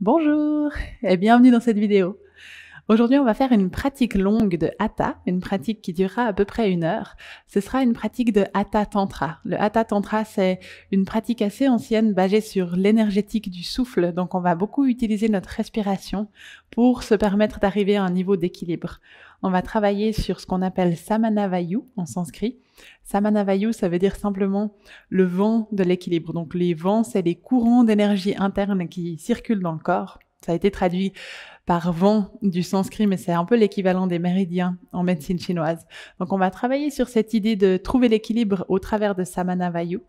Bonjour et bienvenue dans cette vidéo. Aujourd'hui, on va faire une pratique longue de Hatha, une pratique qui durera à peu près 1 heure. Ce sera une pratique de Hatha Tantra. Le Hatha Tantra, c'est une pratique assez ancienne basée sur l'énergétique du souffle. Donc, on va beaucoup utiliser notre respiration pour se permettre d'arriver à un niveau d'équilibre. On va travailler sur ce qu'on appelle Samana Vayu en sanskrit. Samana Vayu, ça veut dire simplement le vent de l'équilibre. Donc, les vents, c'est les courants d'énergie interne qui circulent dans le corps. Ça a été traduit par vent du sanskrit, mais c'est un peu l'équivalent des méridiens en médecine chinoise. Donc on va travailler sur cette idée de trouver l'équilibre au travers de Samana Vayu.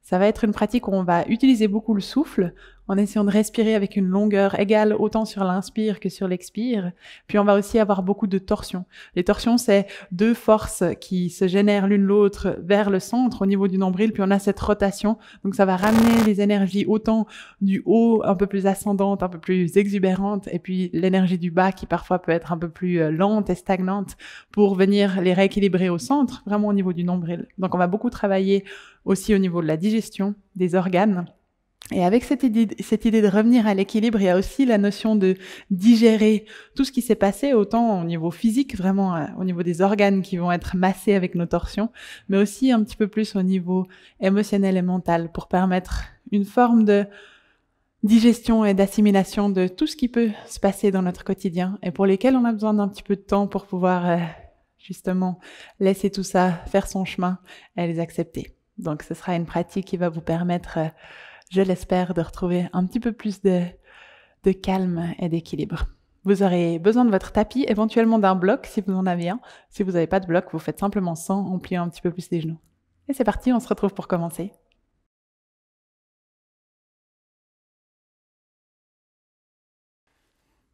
Ça va être une pratique où on va utiliser beaucoup le souffle en essayant de respirer avec une longueur égale autant sur l'inspire que sur l'expire. Puis on va aussi avoir beaucoup de torsions. Les torsions, c'est deux forces qui se génèrent l'une l'autre vers le centre au niveau du nombril, puis on a cette rotation. Donc ça va ramener les énergies autant du haut, un peu plus ascendante, un peu plus exubérante, et puis l'énergie du bas qui parfois peut être un peu plus lente et stagnante pour venir les rééquilibrer au centre, vraiment au niveau du nombril. Donc on va beaucoup travailler aussi au niveau de la digestion, des organes. Et avec cette idée de revenir à l'équilibre, il y a aussi la notion de digérer tout ce qui s'est passé, autant au niveau physique, vraiment au niveau des organes qui vont être massés avec nos torsions, mais aussi un petit peu plus au niveau émotionnel et mental pour permettre une forme de digestion et d'assimilation de tout ce qui peut se passer dans notre quotidien et pour lesquels on a besoin d'un petit peu de temps pour pouvoir justement laisser tout ça faire son chemin et les accepter. Donc ce sera une pratique qui va vous permettre, je l'espère, de retrouver un petit peu plus de calme et d'équilibre. Vous aurez besoin de votre tapis, éventuellement d'un bloc si vous en avez un. Si vous n'avez pas de bloc, vous faites simplement sans en pliant un petit peu plus les genoux. Et c'est parti, on se retrouve pour commencer.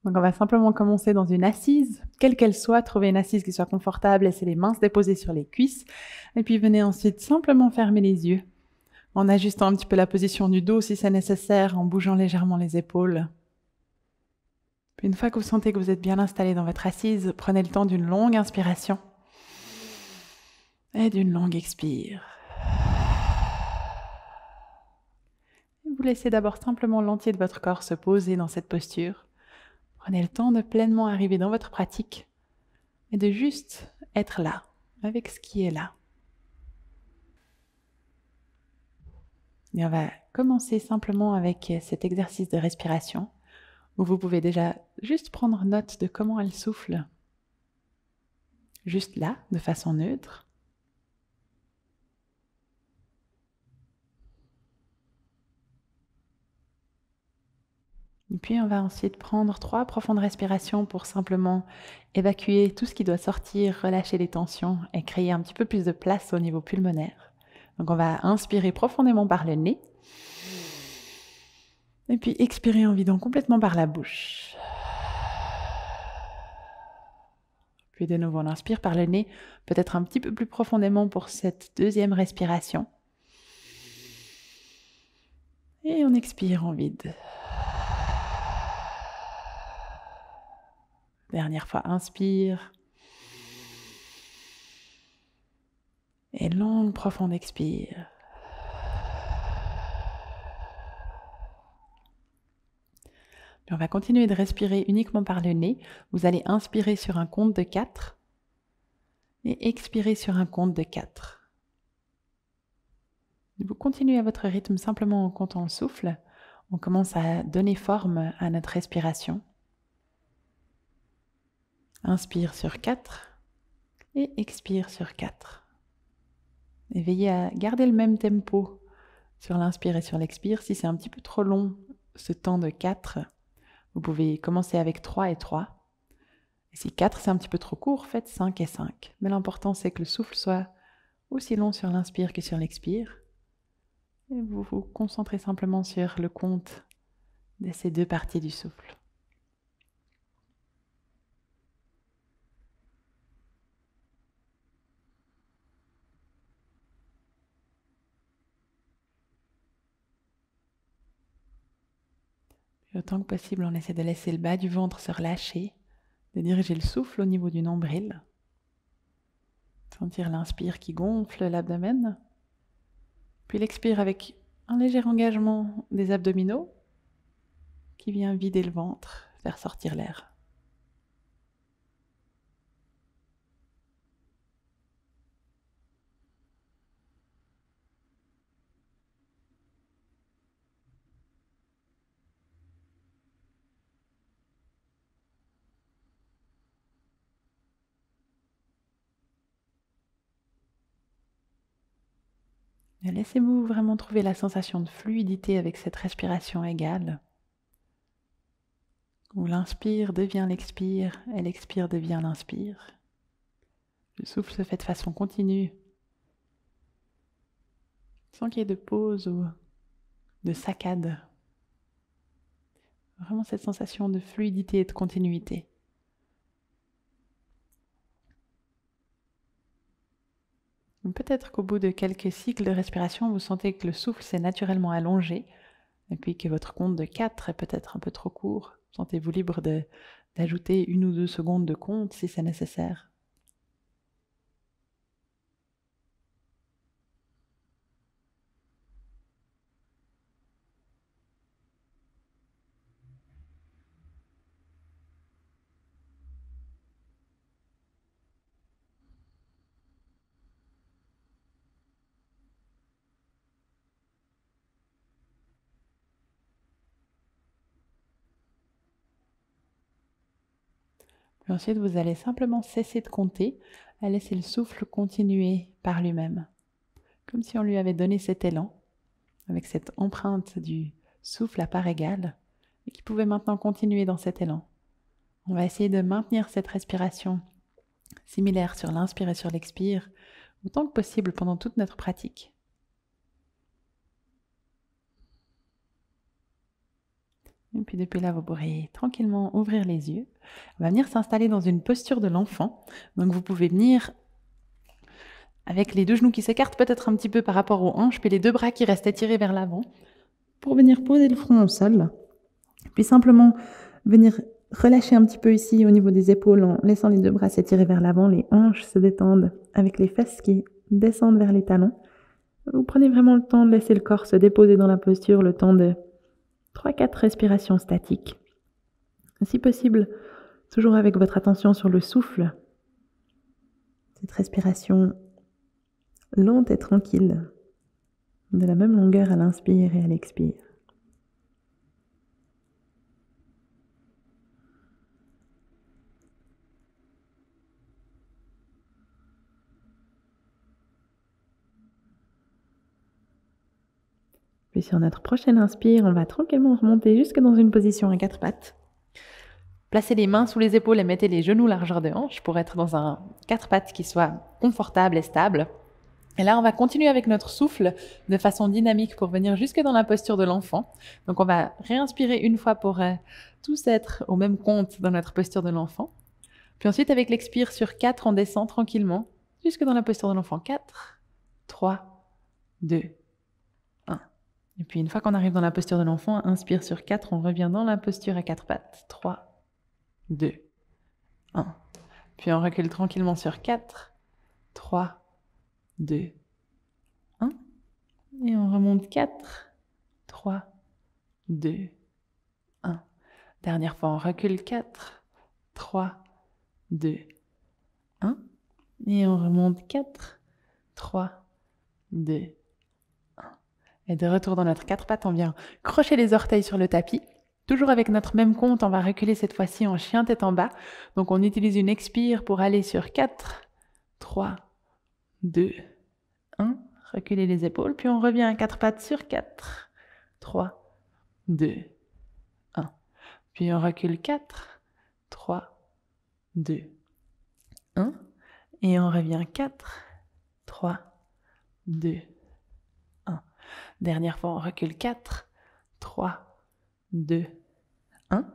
Donc on va simplement commencer dans une assise, quelle qu'elle soit, trouver une assise qui soit confortable, laissez les mains se déposer sur les cuisses, et puis venez ensuite simplement fermer les yeux, en ajustant un petit peu la position du dos si c'est nécessaire, en bougeant légèrement les épaules. Puis une fois que vous sentez que vous êtes bien installé dans votre assise, prenez le temps d'une longue inspiration et d'une longue expire. Et vous laissez d'abord simplement l'entier de votre corps se poser dans cette posture. Prenez le temps de pleinement arriver dans votre pratique et de juste être là, avec ce qui est là. Et on va commencer simplement avec cet exercice de respiration où vous pouvez déjà juste prendre note de comment elle souffle, juste là, de façon neutre. Et puis on va ensuite prendre 3 profondes respirations pour simplement évacuer tout ce qui doit sortir, relâcher les tensions et créer un petit peu plus de place au niveau pulmonaire. Donc on va inspirer profondément par le nez et puis expirer en vidant complètement par la bouche. Puis de nouveau on inspire par le nez, peut-être un petit peu plus profondément pour cette deuxième respiration. Et on expire en vide. Dernière fois, inspire. Et longue, profonde expire. Puis on va continuer de respirer uniquement par le nez. Vous allez inspirer sur un compte de 4 et expirer sur un compte de 4. Vous continuez à votre rythme simplement en comptant le souffle. On commence à donner forme à notre respiration. Inspire sur 4 et expire sur 4. Et veillez à garder le même tempo sur l'inspire et sur l'expire. Si c'est un petit peu trop long, ce temps de 4, vous pouvez commencer avec 3 et 3. Et si 4 c'est un petit peu trop court, faites 5 et 5. Mais l'important c'est que le souffle soit aussi long sur l'inspire que sur l'expire. Et vous vous concentrez simplement sur le compte de ces deux parties du souffle. Et autant que possible, on essaie de laisser le bas du ventre se relâcher, de diriger le souffle au niveau du nombril. Sentir l'inspire qui gonfle l'abdomen. Puis l'expire avec un léger engagement des abdominaux qui vient vider le ventre, faire sortir l'air. Et laissez-vous vraiment trouver la sensation de fluidité avec cette respiration égale, où l'inspire devient l'expire et l'expire devient l'inspire. Le souffle se fait de façon continue, sans qu'il y ait de pause ou de saccade. Vraiment cette sensation de fluidité et de continuité. Peut-être qu'au bout de quelques cycles de respiration, vous sentez que le souffle s'est naturellement allongé et puis que votre compte de 4 est peut-être un peu trop court. Sentez-vous libre d'ajouter 1 ou 2 secondes de compte si c'est nécessaire. Puis ensuite, vous allez simplement cesser de compter et laisser le souffle continuer par lui-même. Comme si on lui avait donné cet élan, avec cette empreinte du souffle à part égale, et qui pouvait maintenant continuer dans cet élan. On va essayer de maintenir cette respiration similaire sur l'inspire et sur l'expire, autant que possible pendant toute notre pratique. Et puis depuis là, vous pourrez tranquillement ouvrir les yeux. On va venir s'installer dans une posture de l'enfant. Donc vous pouvez venir avec les 2 genoux qui s'écartent peut-être un petit peu par rapport aux hanches, puis les 2 bras qui restent étirés vers l'avant, pour venir poser le front au sol. Puis simplement venir relâcher un petit peu ici au niveau des épaules en laissant les 2 bras s'étirer vers l'avant, les hanches se détendent avec les fesses qui descendent vers les talons. Vous prenez vraiment le temps de laisser le corps se déposer dans la posture, le temps de 3-4 respirations statiques. Si possible, toujours avec votre attention sur le souffle. Cette respiration lente et tranquille, de la même longueur à l'inspire et à l'expire. Puis sur notre prochaine inspire, on va tranquillement remonter jusque dans une position à 4 pattes. Placez les mains sous les épaules et mettez les genoux largeur de hanche pour être dans un 4 pattes qui soit confortable et stable. Et là, on va continuer avec notre souffle de façon dynamique pour venir jusque dans la posture de l'enfant. Donc, on va réinspirer une fois pour tous être au même compte dans notre posture de l'enfant. Puis ensuite, avec l'expire sur 4, on descend tranquillement jusque dans la posture de l'enfant. 4, 3, 2, 1. Et puis, une fois qu'on arrive dans la posture de l'enfant, inspire sur 4, on revient dans la posture à 4 pattes. 3, 2, 1. Puis on recule tranquillement sur 4, 3, 2, 1. Et on remonte 4, 3, 2, 1. Dernière fois, on recule 4, 3, 2, 1. Et on remonte 4, 3, 2, 1. Et de retour dans notre 4 pattes, on vient crocher les orteils sur le tapis. Toujours avec notre même compte, on va reculer cette fois-ci en chien tête en bas. Donc on utilise une expire pour aller sur 4, 3, 2, 1. Reculez les épaules, puis on revient à 4 pattes sur 4, 3, 2, 1. Puis on recule 4, 3, 2, 1. Et on revient 4, 3, 2, 1. Dernière fois, on recule 4, 3, 2, 1.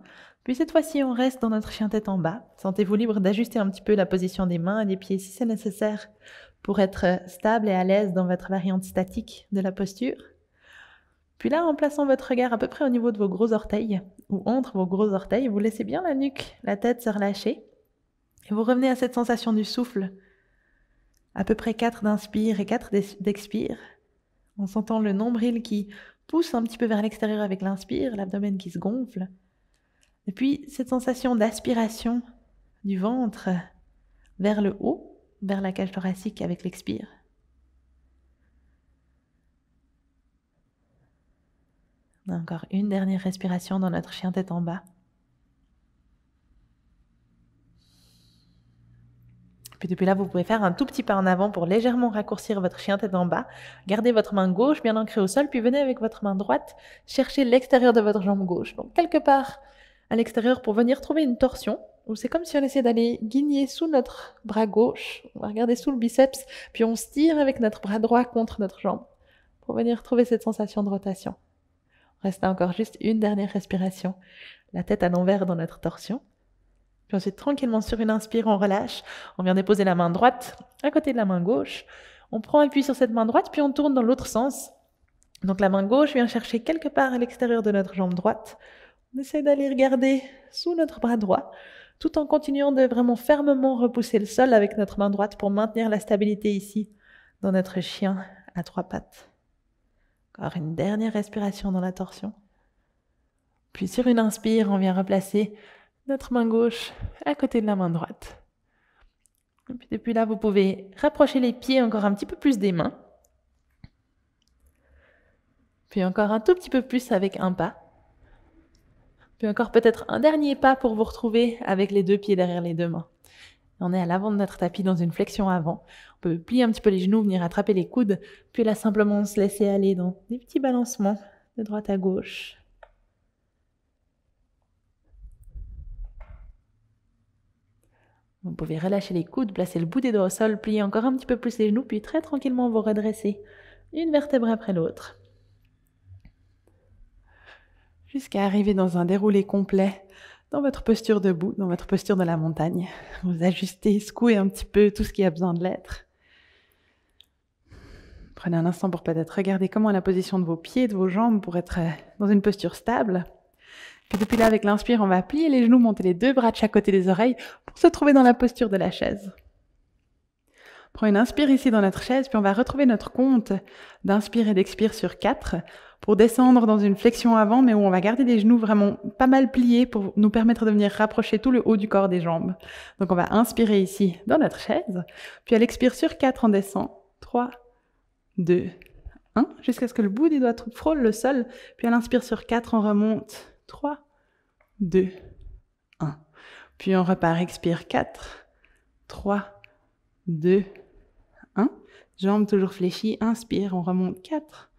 Puis cette fois-ci, on reste dans notre chien tête en bas. Sentez-vous libre d'ajuster un petit peu la position des mains et des pieds si c'est nécessaire pour être stable et à l'aise dans votre variante statique de la posture. Puis là, en plaçant votre regard à peu près au niveau de vos gros orteils ou entre vos gros orteils, vous laissez bien la nuque, la tête se relâcher. Et vous revenez à cette sensation du souffle. À peu près 4 d'inspire et 4 d'expire, en sentant le nombril qui pousse un petit peu vers l'extérieur avec l'inspire, l'abdomen qui se gonfle. Et puis, cette sensation d'aspiration du ventre vers le haut, vers la cage thoracique avec l'expire. On a encore une dernière respiration dans notre chien tête en bas. Puis depuis là, vous pouvez faire un tout petit pas en avant pour légèrement raccourcir votre chien tête en bas. Gardez votre main gauche bien ancrée au sol, puis venez avec votre main droite chercher l'extérieur de votre jambe gauche. Donc quelque part à l'extérieur pour venir trouver une torsion, où c'est comme si on essayait d'aller guigner sous notre bras gauche. On va regarder sous le biceps, puis on se tire avec notre bras droit contre notre jambe pour venir trouver cette sensation de rotation. Reste encore juste une dernière respiration. La tête à l'envers dans notre torsion. Puis ensuite, tranquillement, sur une inspire, on relâche. On vient déposer la main droite à côté de la main gauche. On prend appui sur cette main droite, puis on tourne dans l'autre sens. Donc la main gauche vient chercher quelque part à l'extérieur de notre jambe droite. On essaie d'aller regarder sous notre bras droit, tout en continuant de vraiment fermement repousser le sol avec notre main droite pour maintenir la stabilité ici, dans notre chien à 3 pattes. Encore une dernière respiration dans la torsion. Puis sur une inspire, on vient replacer notre main gauche à côté de la main droite. Et puis depuis là, vous pouvez rapprocher les pieds encore un petit peu plus des mains. Puis encore un tout petit peu plus avec un pas. Puis encore peut-être un dernier pas pour vous retrouver avec les 2 pieds derrière les 2 mains. On est à l'avant de notre tapis dans une flexion avant. On peut plier un petit peu les genoux, venir attraper les coudes, puis là simplement se laisser aller dans des petits balancements de droite à gauche. Vous pouvez relâcher les coudes, placer le bout des doigts au sol, plier encore un petit peu plus les genoux, puis très tranquillement vous redresser une vertèbre après l'autre. Jusqu'à arriver dans un déroulé complet, dans votre posture debout, dans votre posture de la montagne. Vous ajustez, secouez un petit peu tout ce qui a besoin de l'être. Prenez un instant pour peut-être regarder comment est la position de vos pieds, de vos jambes pour être dans une posture stable. Puis depuis là, avec l'inspire, on va plier les genoux, monter les 2 bras de chaque côté des oreilles pour se trouver dans la posture de la chaise. Prenez une inspire ici dans notre chaise, puis on va retrouver notre compte d'inspire et d'expire sur 4 pour descendre dans une flexion avant, mais où on va garder les genoux vraiment pas mal pliés pour nous permettre de venir rapprocher tout le haut du corps des jambes. Donc on va inspirer ici dans notre chaise, puis à l'expire sur 4, on descend. 3, 2, 1, jusqu'à ce que le bout des doigts frôle le sol, puis à l'inspire sur 4, on remonte. 3, 2, 1. Puis on repart, expire 4, 3, 2, 1. Jambes toujours fléchies, inspire, on remonte 4,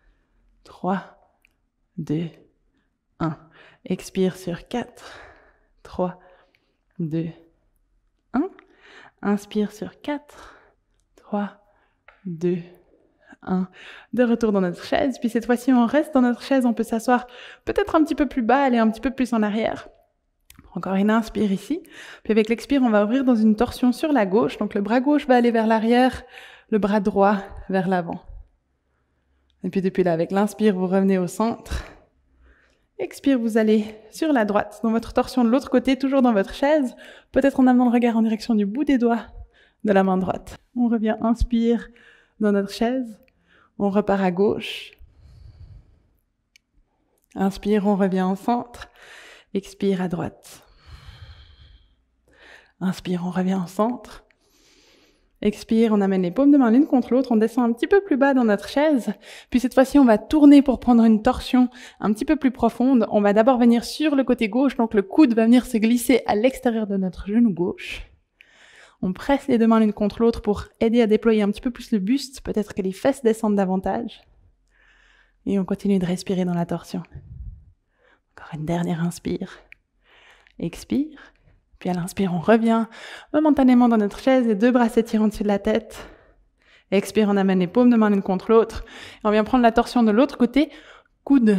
3, 2, 1. Expire sur 4, 3, 2, 1. Inspire sur 4, 3, 2, 1. De retour dans notre chaise, puis cette fois-ci on reste dans notre chaise, on peut s'asseoir peut-être un petit peu plus bas, aller un petit peu plus en arrière. Encore une inspire ici, puis avec l'expire on va ouvrir dans une torsion sur la gauche, donc le bras gauche va aller vers l'arrière, le bras droit vers l'avant. Et puis depuis là avec l'inspire vous revenez au centre, expire vous allez sur la droite, dans votre torsion de l'autre côté, toujours dans votre chaise, peut-être en amenant le regard en direction du bout des doigts de la main droite. On revient, inspire dans notre chaise. On repart à gauche. Inspire, on revient au centre. Expire à droite. Inspire, on revient au centre. Expire, on amène les paumes de main l'une contre l'autre. On descend un petit peu plus bas dans notre chaise. Puis cette fois-ci, on va tourner pour prendre une torsion un petit peu plus profonde. On va d'abord venir sur le côté gauche. Donc le coude va venir se glisser à l'extérieur de notre genou gauche. On presse les 2 mains l'une contre l'autre pour aider à déployer un petit peu plus le buste. Peut-être que les fesses descendent davantage. Et on continue de respirer dans la torsion. Encore une dernière inspire. Expire. Puis à l'inspire, on revient momentanément dans notre chaise, les 2 bras s'étirent au-dessus de la tête. Expire, on amène les paumes de main l'une contre l'autre. Et on vient prendre la torsion de l'autre côté. Coude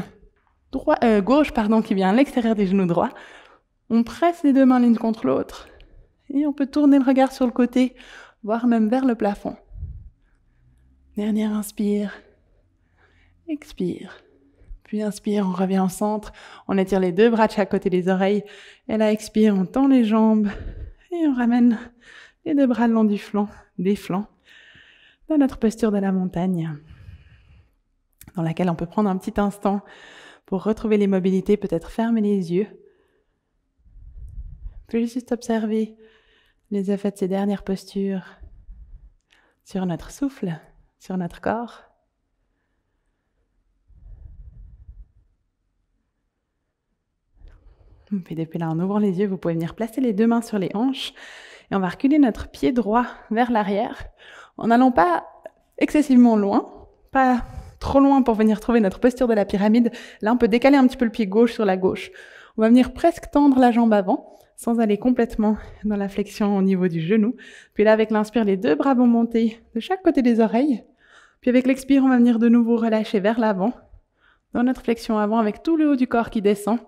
gauche qui vient à l'extérieur des genoux droits. On presse les 2 mains l'une contre l'autre. Et on peut tourner le regard sur le côté, voire même vers le plafond. Dernière inspire. Expire. Puis inspire, on revient au centre. On étire les 2 bras de chaque côté des oreilles. Et là, expire, on tend les jambes. Et on ramène les 2 bras le long des flancs, dans notre posture de la montagne. dans laquelle on peut prendre un petit instant pour retrouver les mobilités, peut-être fermer les yeux. Puis juste observer les effets de ces dernières postures sur notre souffle, sur notre corps. Puis depuis là, en ouvrant les yeux, vous pouvez venir placer les deux mains sur les hanches et on va reculer notre pied droit vers l'arrière en n'allant pas excessivement loin, pas trop loin pour venir trouver notre posture de la pyramide. Là, on peut décaler un petit peu le pied gauche sur la gauche. On va venir presque tendre la jambe avant sans aller complètement dans la flexion au niveau du genou. Puis là, avec l'inspire, les deux bras vont monter de chaque côté des oreilles. Puis avec l'expire, on va venir de nouveau relâcher vers l'avant, dans notre flexion avant, avec tout le haut du corps qui descend,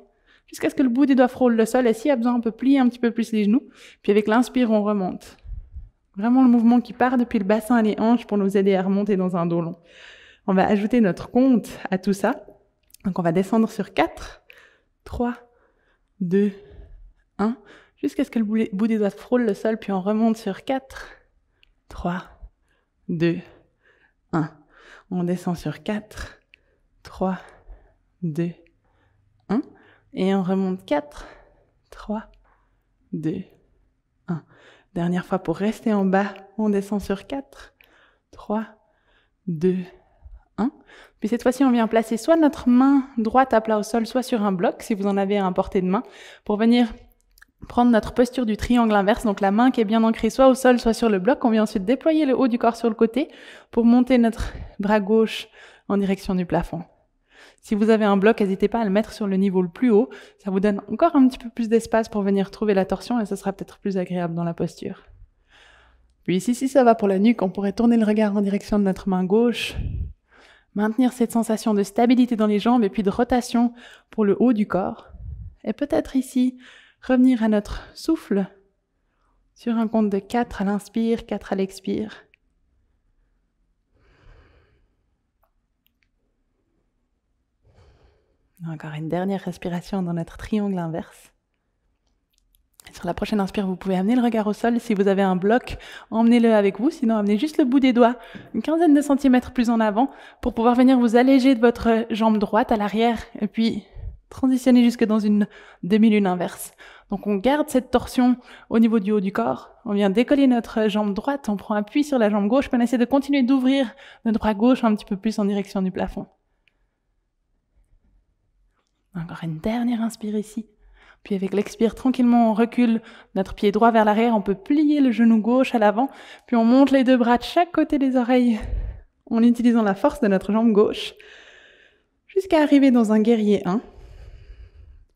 jusqu'à ce que le bout des doigts frôle le sol. Et s'il y a besoin, on peut plier un petit peu plus les genoux. Puis avec l'inspire, on remonte. Vraiment le mouvement qui part depuis le bassin et les hanches pour nous aider à remonter dans un dos long. On va ajouter notre compte à tout ça. Donc on va descendre sur 4, 3, 2, 1, jusqu'à ce que le bout des doigts frôle le sol, puis on remonte sur 4, 3, 2, 1. On descend sur 4, 3, 2, 1. Et on remonte 4, 3, 2, 1. Dernière fois pour rester en bas, on descend sur 4, 3, 2, 1. Puis cette fois-ci, on vient placer soit notre main droite à plat au sol, soit sur un bloc, si vous en avez à portée de main, pour venir prendre notre posture du triangle inverse, donc la main qui est bien ancrée soit au sol, soit sur le bloc. On vient ensuite déployer le haut du corps sur le côté pour monter notre bras gauche en direction du plafond. Si vous avez un bloc, n'hésitez pas à le mettre sur le niveau le plus haut. Ça vous donne encore un petit peu plus d'espace pour venir trouver la torsion et ça sera peut-être plus agréable dans la posture. Puis ici, si ça va pour la nuque, on pourrait tourner le regard en direction de notre main gauche, maintenir cette sensation de stabilité dans les jambes et puis de rotation pour le haut du corps. Et peut-être ici, revenir à notre souffle sur un compte de 4 à l'inspire, 4 à l'expire. Encore une dernière respiration dans notre triangle inverse. Et sur la prochaine inspire, vous pouvez amener le regard au sol. Si vous avez un bloc, emmenez-le avec vous. Sinon, amenez juste le bout des doigts, une quinzaine de centimètres plus en avant, pour pouvoir venir vous alléger de votre jambe droite à l'arrière et puis transitionner jusque dans une demi-lune inverse. Donc on garde cette torsion au niveau du haut du corps. On vient décoller notre jambe droite, on prend appui sur la jambe gauche, puis on essaie de continuer d'ouvrir notre bras gauche un petit peu plus en direction du plafond. Encore une dernière inspire ici. Puis avec l'expire, tranquillement, on recule notre pied droit vers l'arrière. On peut plier le genou gauche à l'avant. Puis on monte les deux bras de chaque côté des oreilles en utilisant la force de notre jambe gauche jusqu'à arriver dans un guerrier 1.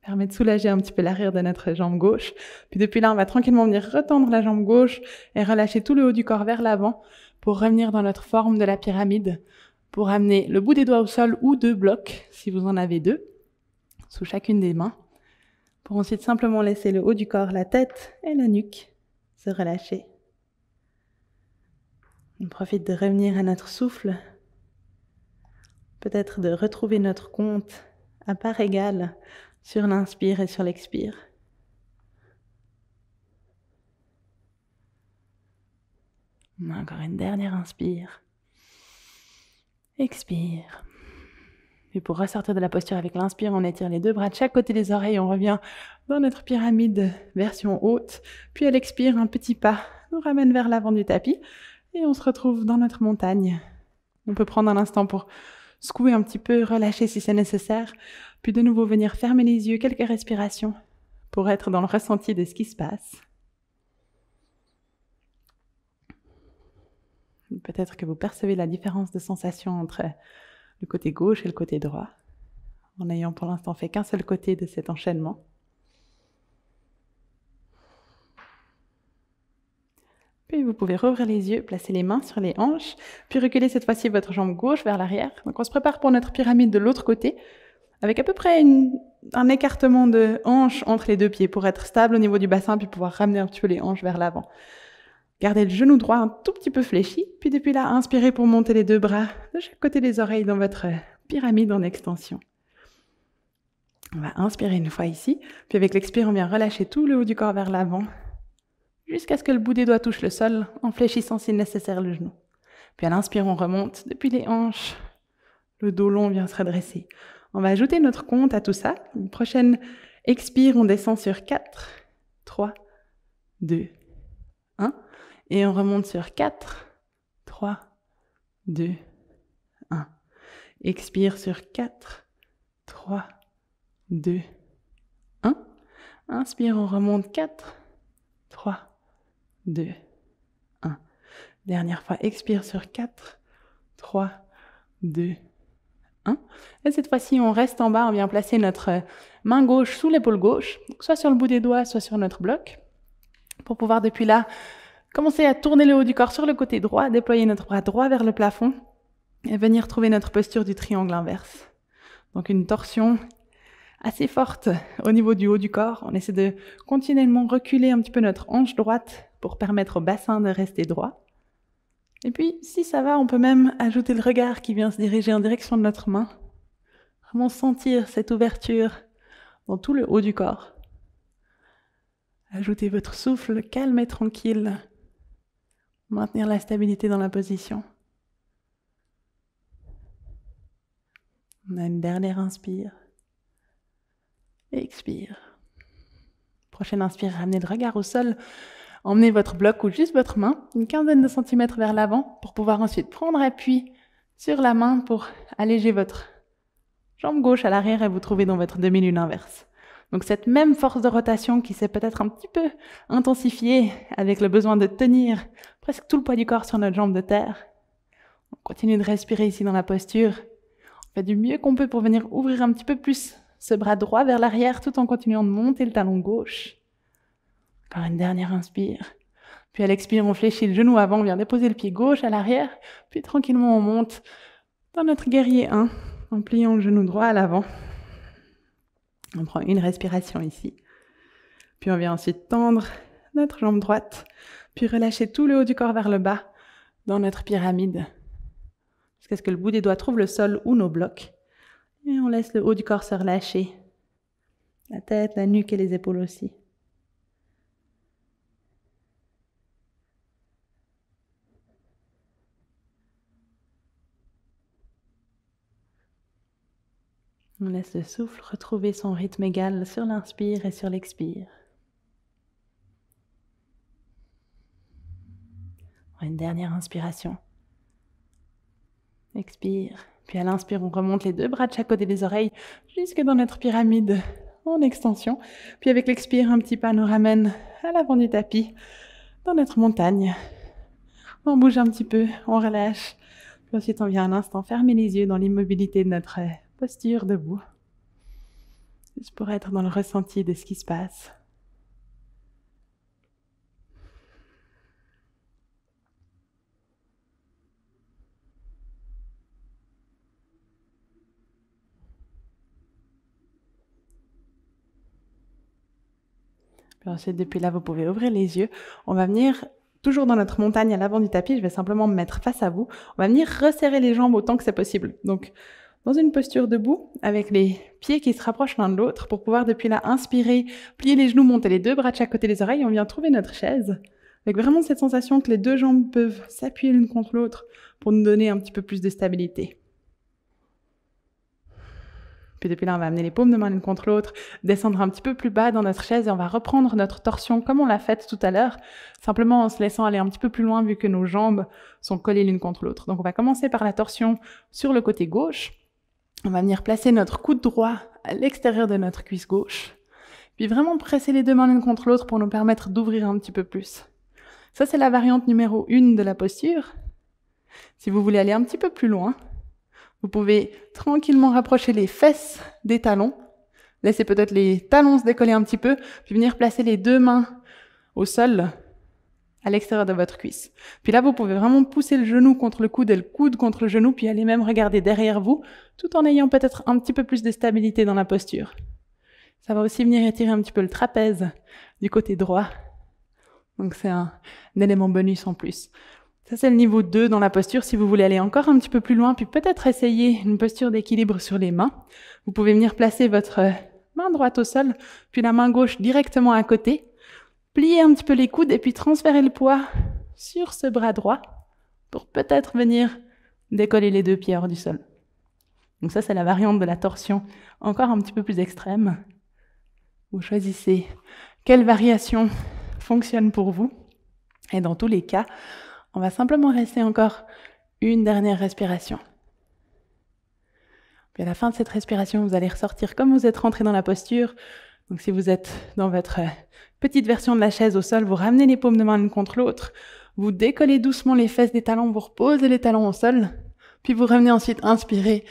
Permet de soulager un petit peu l'arrière de notre jambe gauche. Puis depuis là, on va tranquillement venir retendre la jambe gauche et relâcher tout le haut du corps vers l'avant pour revenir dans notre forme de la pyramide, pour amener le bout des doigts au sol ou deux blocs, si vous en avez deux, sous chacune des mains, pour ensuite simplement laisser le haut du corps, la tête et la nuque se relâcher. On profite de revenir à notre souffle, peut-être de retrouver notre compte à part égale sur l'inspire et sur l'expire. Encore une dernière inspire. Expire. Et pour ressortir de la posture avec l'inspire, on étire les deux bras de chaque côté des oreilles, on revient dans notre pyramide version haute, puis à l'expire, un petit pas nous ramène vers l'avant du tapis et on se retrouve dans notre montagne. On peut prendre un instant pour secouer un petit peu, relâcher si c'est nécessaire, puis de nouveau venir fermer les yeux, quelques respirations pour être dans le ressenti de ce qui se passe. Peut-être que vous percevez la différence de sensation entre le côté gauche et le côté droit, en n'ayant pour l'instant fait qu'un seul côté de cet enchaînement. Puis vous pouvez rouvrir les yeux, placer les mains sur les hanches, puis reculer cette fois-ci votre jambe gauche vers l'arrière. Donc on se prépare pour notre pyramide de l'autre côté, avec à peu près un écartement de hanches entre les deux pieds pour être stable au niveau du bassin, puis pouvoir ramener un petit peu les hanches vers l'avant. Gardez le genou droit un tout petit peu fléchi, puis depuis là, inspirez pour monter les deux bras de chaque côté des oreilles dans votre pyramide en extension. On va inspirer une fois ici, puis avec l'expire, on vient relâcher tout le haut du corps vers l'avant, jusqu'à ce que le bout des doigts touche le sol, en fléchissant si nécessaire le genou. Puis à l'inspire, on remonte depuis les hanches Le dos long vient se redresser. On va ajouter notre compte à tout ça. Une prochaine expire, on descend sur 4, 3, 2, 1. Et on remonte sur 4, 3, 2, 1. Expire sur 4, 3, 2, 1. Inspire, on remonte 4, 3, 2, 1. Dernière fois, expire sur 4, 3, 2, 1. Et cette fois-ci, on reste en bas, on vient placer notre main gauche sous l'épaule gauche, soit sur le bout des doigts, soit sur notre bloc, pour pouvoir depuis là commencer à tourner le haut du corps sur le côté droit, déployer notre bras droit vers le plafond et venir trouver notre posture du triangle inverse. Donc une torsion assez forte au niveau du haut du corps. On essaie de continuellement reculer un petit peu notre hanche droite pour permettre au bassin de rester droit. Et puis, si ça va, on peut même ajouter le regard qui vient se diriger en direction de notre main. Vraiment sentir cette ouverture dans tout le haut du corps. Ajoutez votre souffle calme et tranquille. Maintenir la stabilité dans la position. On a une dernière inspire. Expire. Prochaine inspire, ramenez le regard au sol. Emmenez votre bloc ou juste votre main, une quinzaine de centimètres vers l'avant, pour pouvoir ensuite prendre appui sur la main pour alléger votre jambe gauche à l'arrière et vous trouver dans votre demi-lune inverse. Donc cette même force de rotation qui s'est peut-être un petit peu intensifiée avec le besoin de tenir presque tout le poids du corps sur notre jambe de terre. On continue de respirer ici dans la posture. On fait du mieux qu'on peut pour venir ouvrir un petit peu plus ce bras droit vers l'arrière tout en continuant de monter le talon gauche. Encore une dernière inspire. Puis à l'expire, on fléchit le genou avant, on vient déposer le pied gauche à l'arrière. Puis tranquillement, on monte dans notre guerrier 1 en pliant le genou droit à l'avant. On prend une respiration ici. Puis on vient ensuite tendre notre jambe droite. Puis relâcher tout le haut du corps vers le bas dans notre pyramide. Jusqu'à ce que le bout des doigts trouve le sol ou nos blocs. Et on laisse le haut du corps se relâcher. La tête, la nuque et les épaules aussi. On laisse le souffle retrouver son rythme égal sur l'inspire et sur l'expire. Une dernière inspiration. Expire. Puis à l'inspire, on remonte les deux bras de chaque côté des oreilles jusque dans notre pyramide en extension. Puis avec l'expire, un petit pas nous ramène à l'avant du tapis, dans notre montagne. On bouge un petit peu, on relâche. Puis ensuite, on vient un instant fermer les yeux dans l'immobilité de notre posture debout. Juste pour être dans le ressenti de ce qui se passe. Puis ensuite, depuis là, vous pouvez ouvrir les yeux. On va venir, toujours dans notre montagne à l'avant du tapis, je vais simplement me mettre face à vous. On va venir resserrer les jambes autant que c'est possible. Donc, dans une posture debout, avec les pieds qui se rapprochent l'un de l'autre, pour pouvoir depuis là inspirer, plier les genoux, monter les deux bras de chaque côté des oreilles. On vient trouver notre chaise, avec vraiment cette sensation que les deux jambes peuvent s'appuyer l'une contre l'autre pour nous donner un petit peu plus de stabilité. Puis depuis là, on va amener les paumes de main l'une contre l'autre, descendre un petit peu plus bas dans notre chaise et on va reprendre notre torsion comme on l'a faite tout à l'heure, simplement en se laissant aller un petit peu plus loin vu que nos jambes sont collées l'une contre l'autre. Donc on va commencer par la torsion sur le côté gauche. On va venir placer notre coude droit à l'extérieur de notre cuisse gauche. Puis vraiment presser les deux mains l'une contre l'autre pour nous permettre d'ouvrir un petit peu plus. Ça, c'est la variante numéro 1 de la posture. Si vous voulez aller un petit peu plus loin, vous pouvez tranquillement rapprocher les fesses des talons. Laissez peut-être les talons se décoller un petit peu, puis venir placer les deux mains au sol, à l'extérieur de votre cuisse. Puis là, vous pouvez vraiment pousser le genou contre le coude et le coude contre le genou, puis aller même regarder derrière vous, tout en ayant peut-être un petit peu plus de stabilité dans la posture. Ça va aussi venir étirer un petit peu le trapèze du côté droit. Donc c'est un élément bonus en plus. Ça, c'est le niveau 2 dans la posture. Si vous voulez aller encore un petit peu plus loin, puis peut-être essayer une posture d'équilibre sur les mains, vous pouvez venir placer votre main droite au sol, puis la main gauche directement à côté, plier un petit peu les coudes et puis transférer le poids sur ce bras droit pour peut-être venir décoller les deux pieds hors du sol. Donc ça, c'est la variante de la torsion encore un petit peu plus extrême. Vous choisissez quelle variation fonctionne pour vous. Et dans tous les cas, on va simplement rester encore une dernière respiration. Puis à la fin de cette respiration, vous allez ressortir comme vous êtes rentré dans la posture. Donc si vous êtes dans votre petite version de la chaise au sol, vous ramenez les paumes de main l'une contre l'autre. Vous décollez doucement les fesses des talons, vous reposez les talons au sol. Puis vous revenez ensuite inspirer,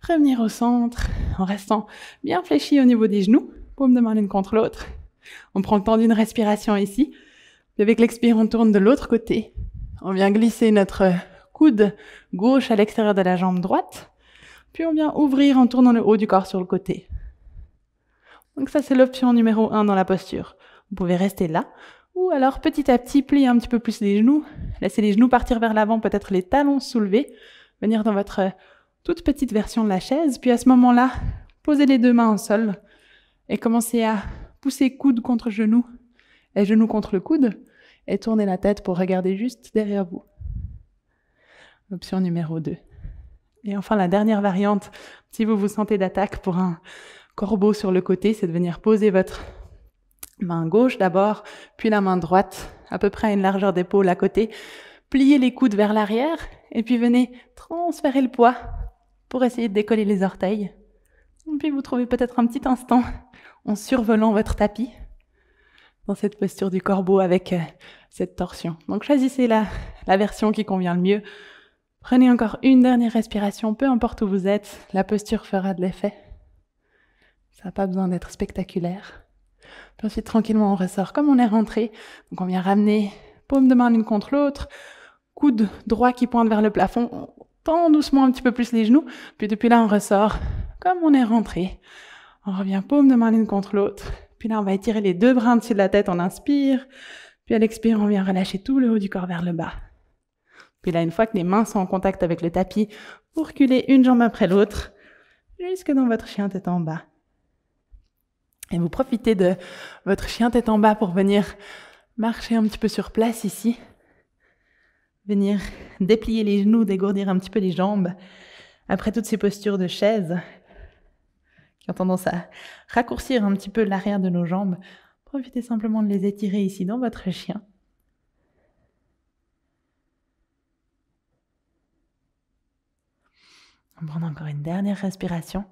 revenir au centre en restant bien fléchi au niveau des genoux. Paumes de main l'une contre l'autre. On prend le temps d'une respiration ici. Puis avec l'expire, on tourne de l'autre côté. On vient glisser notre coude gauche à l'extérieur de la jambe droite. Puis on vient ouvrir en tournant le haut du corps sur le côté. Donc ça, c'est l'option numéro 1 dans la posture. Vous pouvez rester là. Ou alors, petit à petit, plier un petit peu plus les genoux. Laissez les genoux partir vers l'avant, peut-être les talons soulevés. Venir dans votre toute petite version de la chaise. Puis à ce moment-là, posez les deux mains au sol. Et commencez à pousser coude contre genou. Et genou contre le coude. Et tournez la tête pour regarder juste derrière vous. Option numéro 2. Et enfin, la dernière variante, si vous vous sentez d'attaque pour un corbeau sur le côté, c'est de venir poser votre main gauche d'abord, puis la main droite, à peu près à une largeur d'épaule à côté. Pliez les coudes vers l'arrière, et puis venez transférer le poids pour essayer de décoller les orteils. Et puis vous trouvez peut-être un petit instant en survolant votre tapis, dans cette posture du corbeau avec cette torsion. Donc choisissez la version qui convient le mieux. Prenez encore une dernière respiration, peu importe où vous êtes, la posture fera de l'effet. Ça n'a pas besoin d'être spectaculaire. Puis ensuite, tranquillement, on ressort comme on est rentré. Donc on vient ramener paume de main l'une contre l'autre, coude droit qui pointe vers le plafond, on tend doucement un petit peu plus les genoux, puis depuis là, on ressort comme on est rentré. On revient paume de main l'une contre l'autre. Puis là, on va étirer les deux bras au-dessus de la tête, on inspire. Puis à l'expire, on vient relâcher tout le haut du corps vers le bas. Puis là, une fois que les mains sont en contact avec le tapis, vous reculez une jambe après l'autre, jusque dans votre chien tête en bas. Et vous profitez de votre chien tête en bas pour venir marcher un petit peu sur place ici. Venir déplier les genoux, dégourdir un petit peu les jambes. Après toutes ces postures de chaise, qui ont tendance à raccourcir un petit peu l'arrière de nos jambes, profitez simplement de les étirer ici dans votre chien. On prend encore une dernière respiration.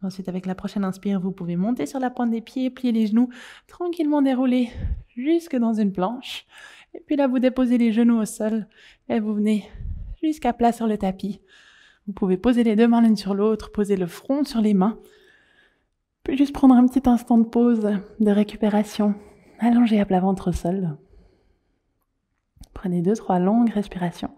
Ensuite, avec la prochaine inspire, vous pouvez monter sur la pointe des pieds, plier les genoux, tranquillement dérouler jusque dans une planche. Et puis là, vous déposez les genoux au sol et vous venez jusqu'à plat sur le tapis. Vous pouvez poser les deux mains l'une sur l'autre, poser le front sur les mains. Puis juste prendre un petit instant de pause, de récupération, allongé à plat ventre au sol. Prenez 2-3 longues respirations.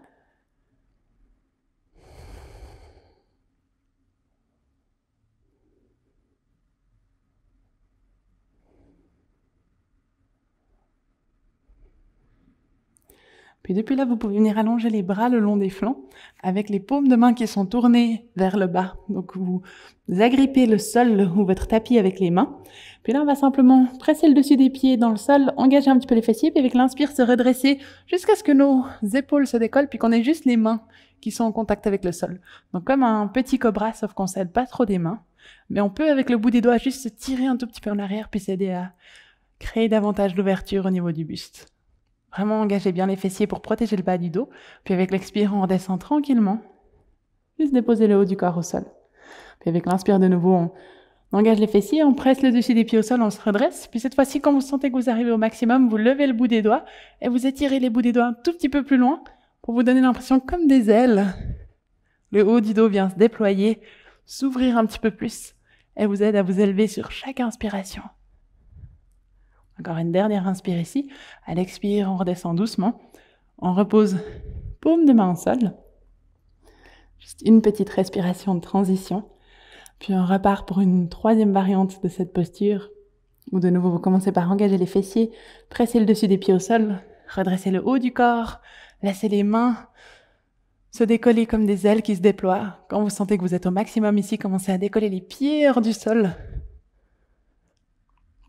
Puis depuis là, vous pouvez venir allonger les bras le long des flancs avec les paumes de main qui sont tournées vers le bas. Donc vous agrippez le sol ou votre tapis avec les mains. Puis là, on va simplement presser le dessus des pieds dans le sol, engager un petit peu les fessiers, puis avec l'inspire, se redresser jusqu'à ce que nos épaules se décollent, puis qu'on ait juste les mains qui sont en contact avec le sol. Donc comme un petit cobra, sauf qu'on ne s'aide pas trop des mains. Mais on peut, avec le bout des doigts, juste se tirer un tout petit peu en arrière, puis s'aider à créer davantage d'ouverture au niveau du buste. Vraiment engagez bien les fessiers pour protéger le bas du dos. Puis avec l'expire, on redescend tranquillement. Juste déposer le haut du corps au sol. Puis avec l'inspire de nouveau, on engage les fessiers, on presse le dessus des pieds au sol, on se redresse. Puis cette fois-ci, quand vous sentez que vous arrivez au maximum, vous levez le bout des doigts et vous étirez les bouts des doigts un tout petit peu plus loin pour vous donner l'impression comme des ailes. Le haut du dos vient se déployer, s'ouvrir un petit peu plus et vous aide à vous élever sur chaque inspiration. Encore une dernière inspire ici. À l'expire, on redescend doucement. On repose paume de main au sol. Juste une petite respiration de transition. Puis on repart pour une troisième variante de cette posture. Où de nouveau, vous commencez par engager les fessiers, presser le dessus des pieds au sol, redresser le haut du corps, laisser les mains se décoller comme des ailes qui se déploient. Quand vous sentez que vous êtes au maximum ici, commencez à décoller les pieds hors du sol.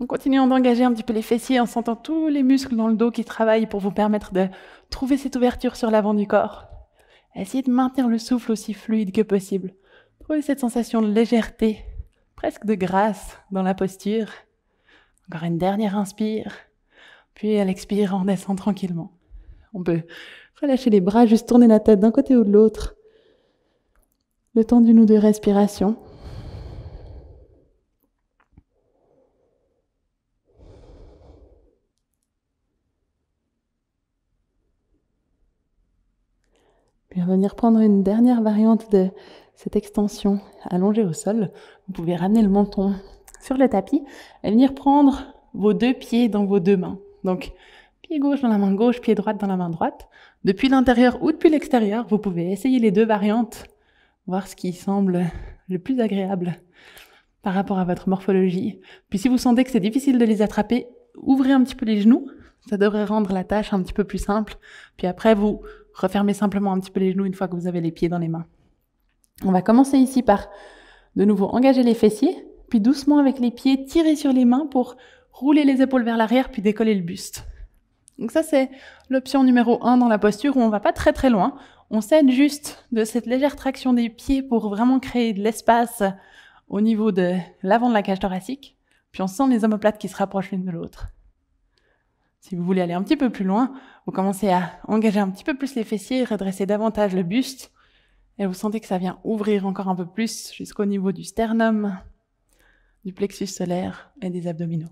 En continuant d'engager un petit peu les fessiers, en sentant tous les muscles dans le dos qui travaillent pour vous permettre de trouver cette ouverture sur l'avant du corps. Essayez de maintenir le souffle aussi fluide que possible. Trouvez cette sensation de légèreté, presque de grâce dans la posture. Encore une dernière inspire, puis à l'expire, on descend tranquillement. On peut relâcher les bras, juste tourner la tête d'un côté ou de l'autre. Le temps d'une ou deux respirations. Puis revenir prendre une dernière variante de cette extension allongée au sol. Vous pouvez ramener le menton sur le tapis et venir prendre vos deux pieds dans vos deux mains. Donc, pied gauche dans la main gauche, pied droite dans la main droite. Depuis l'intérieur ou depuis l'extérieur, vous pouvez essayer les deux variantes, voir ce qui semble le plus agréable par rapport à votre morphologie. Puis si vous sentez que c'est difficile de les attraper, ouvrez un petit peu les genoux. Ça devrait rendre la tâche un petit peu plus simple. Puis après, vous refermez simplement un petit peu les genoux une fois que vous avez les pieds dans les mains. On va commencer ici par, de nouveau, engager les fessiers, puis doucement avec les pieds, tirer sur les mains pour rouler les épaules vers l'arrière, puis décoller le buste. Donc ça, c'est l'option numéro 1 dans la posture où on va pas très très loin. On s'aide juste de cette légère traction des pieds pour vraiment créer de l'espace au niveau de l'avant de la cage thoracique. Puis on sent les omoplates qui se rapprochent l'une de l'autre. Si vous voulez aller un petit peu plus loin, vous commencez à engager un petit peu plus les fessiers, redresser davantage le buste, et vous sentez que ça vient ouvrir encore un peu plus jusqu'au niveau du sternum, du plexus solaire et des abdominaux.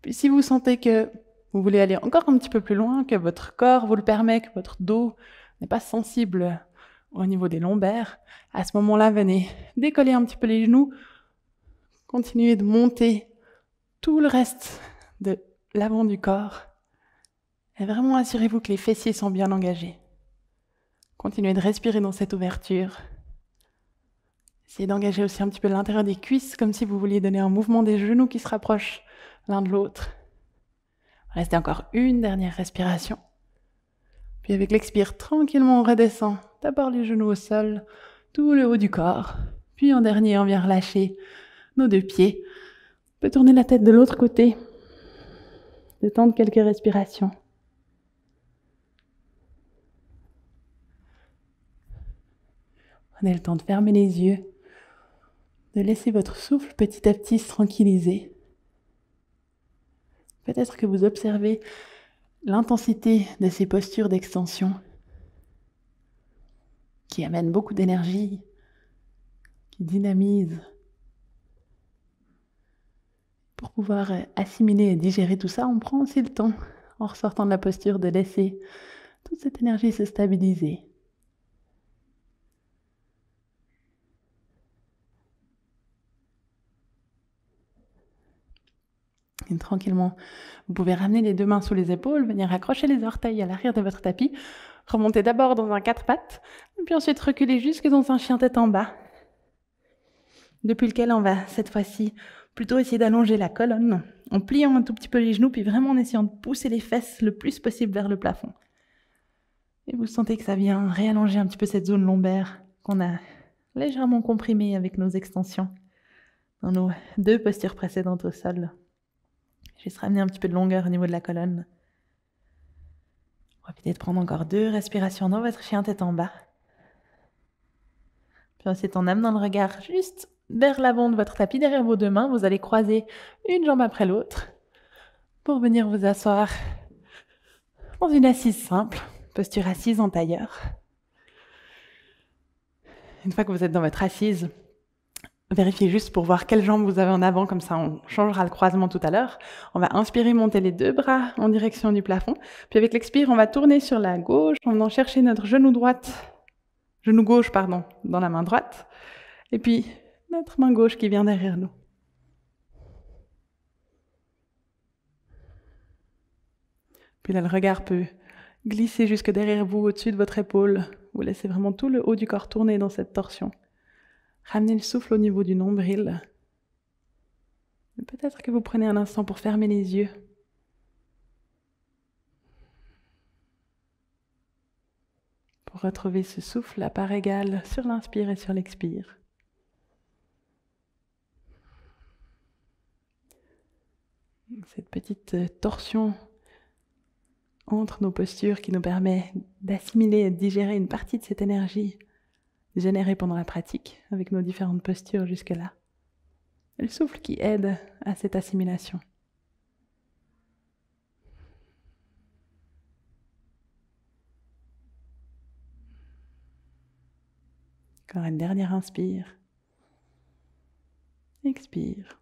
Puis si vous sentez que vous voulez aller encore un petit peu plus loin, que votre corps vous le permet, que votre dos n'est pas sensible au niveau des lombaires, à ce moment-là, venez décoller un petit peu les genoux, continuez de monter tout le reste de l'avant du corps. Et vraiment assurez-vous que les fessiers sont bien engagés. Continuez de respirer dans cette ouverture. Essayez d'engager aussi un petit peu l'intérieur des cuisses, comme si vous vouliez donner un mouvement des genoux qui se rapprochent l'un de l'autre. Restez encore une dernière respiration. Puis avec l'expire, tranquillement on redescend. D'abord les genoux au sol, tout le haut du corps. Puis en dernier, on vient relâcher nos deux pieds. On peut tourner la tête de l'autre côté. Détendre quelques respirations. Prenez le temps de fermer les yeux, de laisser votre souffle petit à petit se tranquilliser. Peut-être que vous observez l'intensité de ces postures d'extension qui amènent beaucoup d'énergie, qui dynamisent. Pour pouvoir assimiler et digérer tout ça, on prend aussi le temps, en ressortant de la posture, de laisser toute cette énergie se stabiliser. Et tranquillement, vous pouvez ramener les deux mains sous les épaules, venir accrocher les orteils à l'arrière de votre tapis, remonter d'abord dans un 4 pattes, et puis ensuite reculer jusque dans un chien tête en bas, depuis lequel on va cette fois-ci plutôt essayer d'allonger la colonne, en pliant un tout petit peu les genoux, puis vraiment en essayant de pousser les fesses le plus possible vers le plafond. Et vous sentez que ça vient réallonger un petit peu cette zone lombaire qu'on a légèrement comprimée avec nos extensions dans nos deux postures précédentes au sol. Juste ramener un petit peu de longueur au niveau de la colonne. Profitez de prendre encore 2 respirations dans votre chien tête en bas. Puis ensuite, en amenant le regard juste vers l'avant de votre tapis, derrière vos deux mains, vous allez croiser une jambe après l'autre pour venir vous asseoir dans une assise simple, posture assise en tailleur. Une fois que vous êtes dans votre assise, vérifiez juste pour voir quelle jambe vous avez en avant, comme ça on changera le croisement tout à l'heure. On va inspirer, monter les deux bras en direction du plafond. Puis avec l'expire, on va tourner sur la gauche en venant chercher notre genou gauche, dans la main droite. Et puis notre main gauche qui vient derrière nous. Puis là, le regard peut glisser jusque derrière vous, au-dessus de votre épaule. Vous laissez vraiment tout le haut du corps tourner dans cette torsion. Ramenez le souffle au niveau du nombril. Et peut-être que vous prenez un instant pour fermer les yeux. Pour retrouver ce souffle à part égale sur l'inspire et sur l'expire. Cette petite torsion entre nos postures qui nous permet d'assimiler et de digérer une partie de cette énergie générée pendant la pratique avec nos différentes postures jusque-là. Et le souffle qui aide à cette assimilation. Encore une dernière inspire. Expire.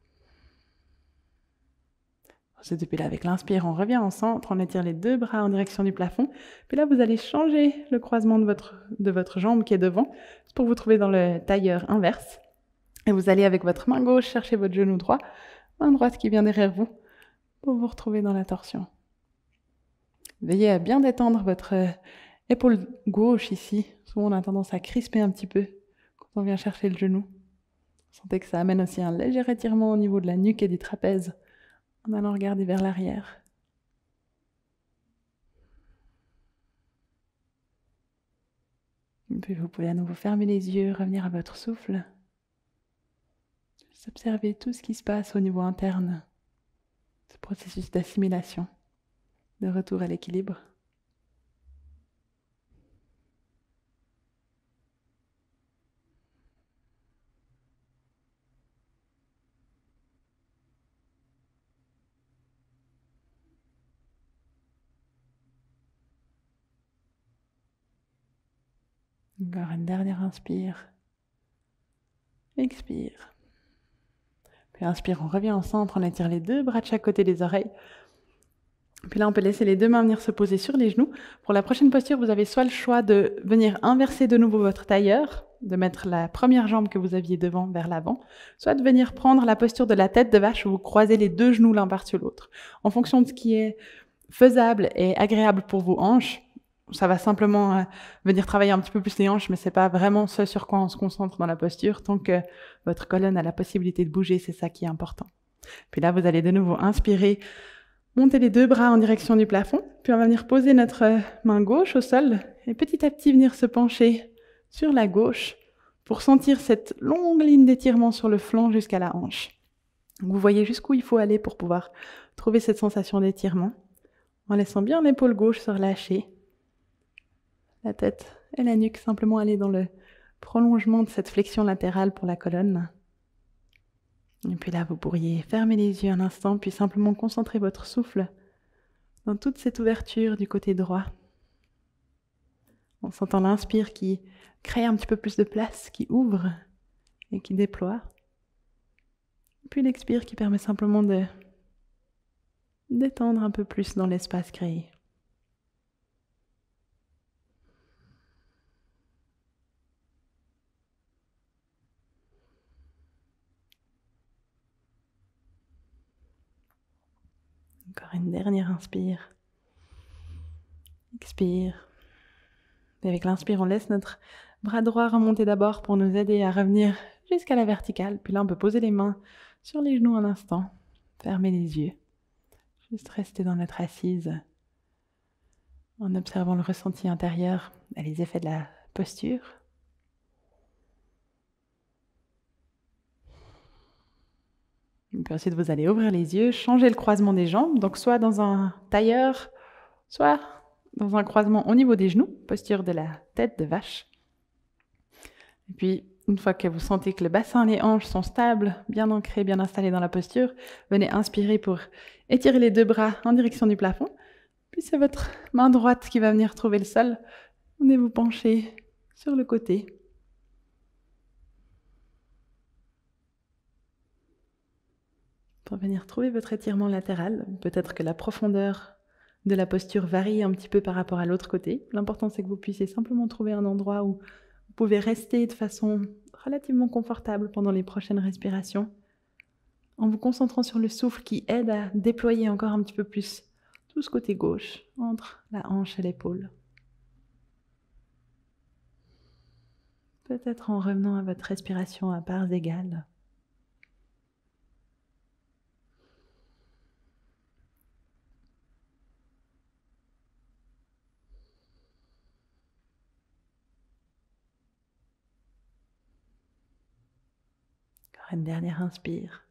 Ensuite, depuis là, avec l'inspire, on revient en centre, on étire les deux bras en direction du plafond. Puis là, vous allez changer le croisement de votre jambe qui est devant, pour vous trouver dans le tailleur inverse. Et vous allez, avec votre main gauche, chercher votre genou droit, main droite qui vient derrière vous, pour vous retrouver dans la torsion. Veillez à bien détendre votre épaule gauche ici. Souvent, on a tendance à crisper un petit peu quand on vient chercher le genou. Sentez que ça amène aussi un léger étirement au niveau de la nuque et du trapèze, en allant regarder vers l'arrière. Et puis vous pouvez à nouveau fermer les yeux, revenir à votre souffle. Juste observer tout ce qui se passe au niveau interne, ce processus d'assimilation, de retour à l'équilibre. Encore une dernière inspire. Expire. Puis inspire, on revient au centre, on étire les deux bras de chaque côté des oreilles. Puis là, on peut laisser les deux mains venir se poser sur les genoux. Pour la prochaine posture, vous avez soit le choix de venir inverser de nouveau votre tailleur, de mettre la première jambe que vous aviez devant vers l'avant, soit de venir prendre la posture de la tête de vache où vous croisez les deux genoux l'un par-dessus l'autre. En fonction de ce qui est faisable et agréable pour vos hanches, ça va simplement venir travailler un petit peu plus les hanches, mais c'est pas vraiment ce sur quoi on se concentre dans la posture. Tant que votre colonne a la possibilité de bouger, c'est ça qui est important. Puis là, vous allez de nouveau inspirer, monter les deux bras en direction du plafond, puis on va venir poser notre main gauche au sol et petit à petit venir se pencher sur la gauche pour sentir cette longue ligne d'étirement sur le flanc jusqu'à la hanche. Donc vous voyez jusqu'où il faut aller pour pouvoir trouver cette sensation d'étirement, en laissant bien l'épaule gauche se relâcher, la tête et la nuque simplement aller dans le prolongement de cette flexion latérale pour la colonne. Et puis là, vous pourriez fermer les yeux un instant, puis simplement concentrer votre souffle dans toute cette ouverture du côté droit. En sentant l'inspire qui crée un petit peu plus de place, qui ouvre et qui déploie. Puis l'expire qui permet simplement de détendre un peu plus dans l'espace créé. Encore une dernière inspire. Expire. Et avec l'inspire, on laisse notre bras droit remonter d'abord pour nous aider à revenir jusqu'à la verticale. Puis là, on peut poser les mains sur les genoux un instant. Fermer les yeux. Juste rester dans notre assise en observant le ressenti intérieur et les effets de la posture. Et puis ensuite, vous allez ouvrir les yeux, changer le croisement des jambes, donc soit dans un tailleur, soit dans un croisement au niveau des genoux, posture de la tête de vache. Et puis, une fois que vous sentez que le bassin, les hanches sont stables, bien ancrés, bien installés dans la posture, venez inspirer pour étirer les deux bras en direction du plafond. Puis c'est votre main droite qui va venir trouver le sol. Venez vous pencher sur le côté. Pour venir trouver votre étirement latéral. Peut-être que la profondeur de la posture varie un petit peu par rapport à l'autre côté. L'important, c'est que vous puissiez simplement trouver un endroit où vous pouvez rester de façon relativement confortable pendant les prochaines respirations, en vous concentrant sur le souffle qui aide à déployer encore un petit peu plus tout ce côté gauche, entre la hanche et l'épaule. Peut-être en revenant à votre respiration à parts égales. Encore une dernière inspire.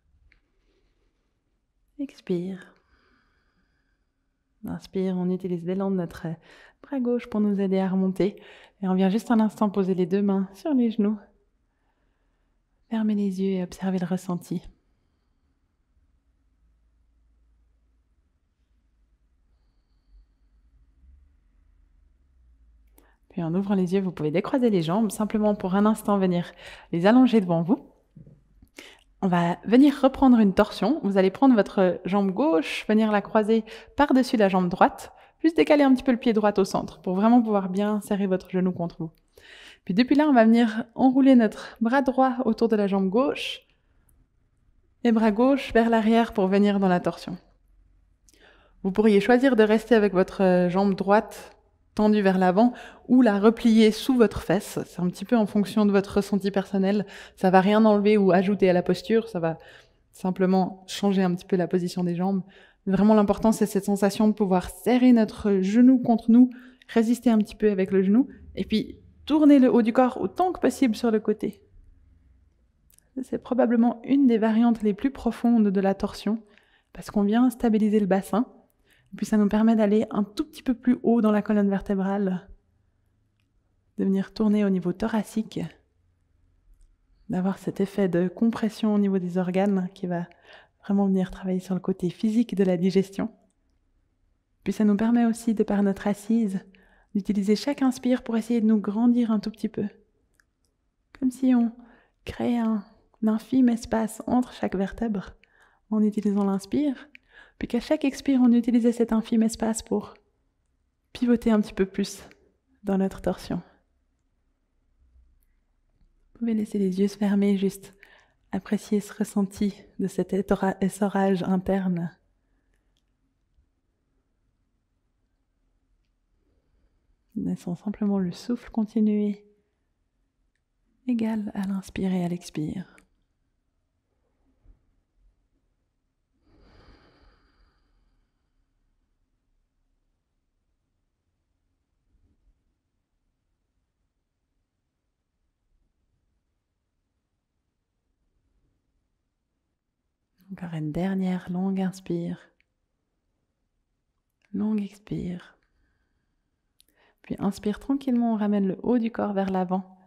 Expire. On inspire, on utilise l'élan de notre bras gauche pour nous aider à remonter. Et on vient juste un instant poser les deux mains sur les genoux. Fermez les yeux et observez le ressenti. Puis en ouvrant les yeux, vous pouvez décroiser les jambes, simplement pour un instant venir les allonger devant vous. On va venir reprendre une torsion. Vous allez prendre votre jambe gauche, venir la croiser par-dessus la jambe droite, juste décaler un petit peu le pied droit au centre pour vraiment pouvoir bien serrer votre genou contre vous. Puis depuis là, on va venir enrouler notre bras droit autour de la jambe gauche et bras gauche vers l'arrière pour venir dans la torsion. Vous pourriez choisir de rester avec votre jambe droite tendue vers l'avant ou la replier sous votre fesse. C'est un petit peu en fonction de votre ressenti personnel. Ça va rien enlever ou ajouter à la posture, ça va simplement changer un petit peu la position des jambes. Vraiment, l'important, c'est cette sensation de pouvoir serrer notre genou contre nous, résister un petit peu avec le genou, et puis tourner le haut du corps autant que possible sur le côté. C'est probablement une des variantes les plus profondes de la torsion, parce qu'on vient stabiliser le bassin, et puis ça nous permet d'aller un tout petit peu plus haut dans la colonne vertébrale, de venir tourner au niveau thoracique, d'avoir cet effet de compression au niveau des organes qui va vraiment venir travailler sur le côté physique de la digestion. Puis ça nous permet aussi, de par notre assise, d'utiliser chaque inspire pour essayer de nous grandir un tout petit peu. Comme si on créait un infime espace entre chaque vertèbre en utilisant l'inspire, puis qu'à chaque expire, on utilisait cet infime espace pour pivoter un petit peu plus dans notre torsion. Vous pouvez laisser les yeux se fermer, juste apprécier ce ressenti de cet essorage interne. Laissons simplement le souffle continuer, égal à l'inspire et à l'expire. Encore une dernière longue inspire, longue expire. Puis inspire tranquillement, on ramène le haut du corps vers l'avant.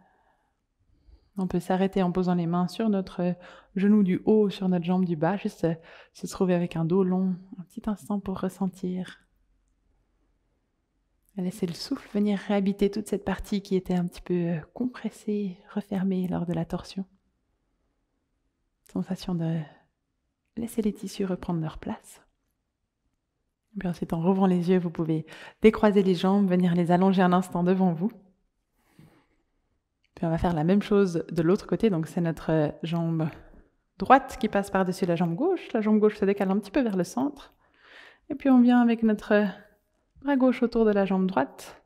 On peut s'arrêter en posant les mains sur notre genou du haut, sur notre jambe du bas, juste se trouver avec un dos long, un petit instant pour ressentir. Et laisser le souffle venir réhabiter toute cette partie qui était un petit peu compressée, refermée lors de la torsion. Sensation de laisser les tissus reprendre leur place. Et puis ensuite, en rouvrant les yeux, vous pouvez décroiser les jambes, venir les allonger un instant devant vous. Puis on va faire la même chose de l'autre côté, donc c'est notre jambe droite qui passe par-dessus la jambe gauche. La jambe gauche se décale un petit peu vers le centre. Et puis on vient avec notre bras gauche autour de la jambe droite,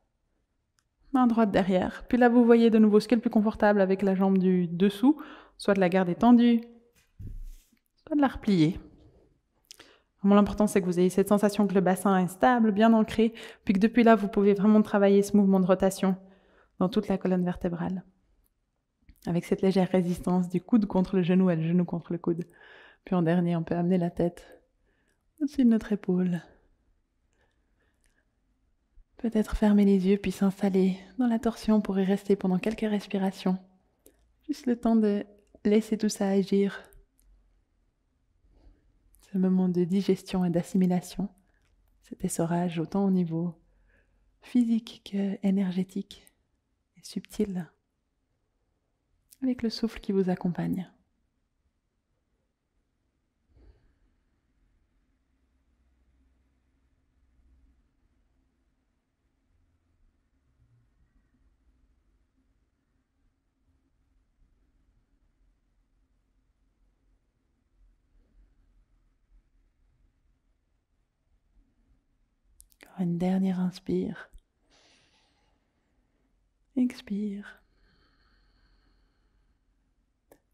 main droite derrière. Puis là, vous voyez de nouveau ce qui est le plus confortable avec la jambe du dessous, soit de la garder tendue, soit de la replier. Vraiment, l'important, c'est que vous ayez cette sensation que le bassin est stable, bien ancré, puis que depuis là, vous pouvez vraiment travailler ce mouvement de rotation dans toute la colonne vertébrale, avec cette légère résistance du coude contre le genou et le genou contre le coude. Puis en dernier, on peut amener la tête au-dessus de notre épaule. Peut-être fermer les yeux puis s'installer dans la torsion pour y rester pendant quelques respirations. Juste le temps de laisser tout ça agir. Ce moment de digestion et d'assimilation, cet essorage autant au niveau physique qu'énergétique et subtil, avec le souffle qui vous accompagne. Encore une dernière inspire. Expire.